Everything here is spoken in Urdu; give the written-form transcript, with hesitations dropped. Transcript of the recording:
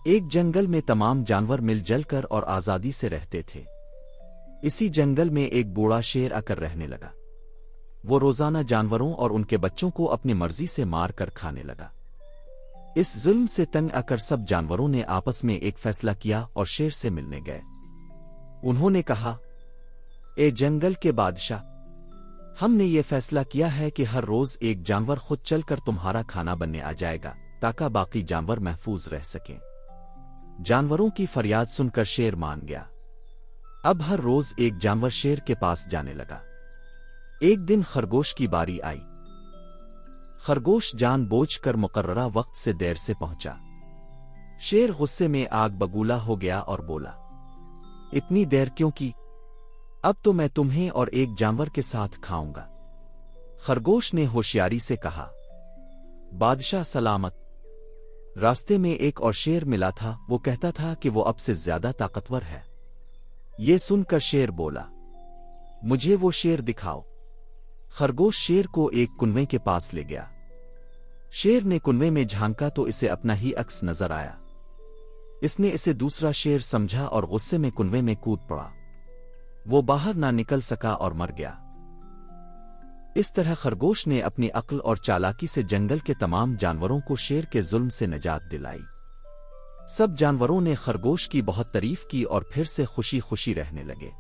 ایک جنگل میں تمام جانور مل جل کر اور آزادی سے رہتے تھے۔ اسی جنگل میں ایک بوڑھا شیر آ کر رہنے لگا۔ وہ روزانہ جانوروں اور ان کے بچوں کو اپنی مرضی سے مار کر کھانے لگا۔ اس ظلم سے تنگ آ کر سب جانوروں نے آپس میں ایک فیصلہ کیا اور شیر سے ملنے گئے۔ انہوں نے کہا، اے جنگل کے بادشاہ، ہم نے یہ فیصلہ کیا ہے کہ ہر روز ایک جانور خود چل کر تمہارا کھانا بننے آ جائے گا تاکہ باقی جانور محفوظ رہ سکیں۔ جانوروں کی فریاد سن کر شیر مان گیا۔ اب ہر روز ایک جانور شیر کے پاس جانے لگا۔ ایک دن خرگوش کی باری آئی۔ خرگوش جان بوجھ کر مقررہ وقت سے دیر سے پہنچا۔ شیر غصے میں آگ بگولا ہو گیا اور بولا، اتنی دیر کیوں کی؟ اب تو میں تمہیں اور ایک جانور کے ساتھ کھاؤں گا۔ خرگوش نے ہوشیاری سے کہا، بادشاہ سلامت۔ راستے میں ایک اور شیر ملا تھا، وہ کہتا تھا کہ وہ اب سے زیادہ طاقتور ہے۔ یہ سن کر شیر بولا، مجھے وہ شیر دکھاؤ۔ خرگوش شیر کو ایک کنویں کے پاس لے گیا۔ شیر نے کنویں میں جھانکا تو اسے اپنا ہی عکس نظر آیا۔ اس نے اسے دوسرا شیر سمجھا اور غصے میں کنویں میں کود پڑا۔ وہ باہر نہ نکل سکا اور مر گیا۔ اس طرح خرگوش نے اپنی عقل اور چالاکی سے جنگل کے تمام جانوروں کو شیر کے ظلم سے نجات دلائی۔ سب جانوروں نے خرگوش کی بہت تعریف کی اور پھر سے خوشی خوشی رہنے لگے۔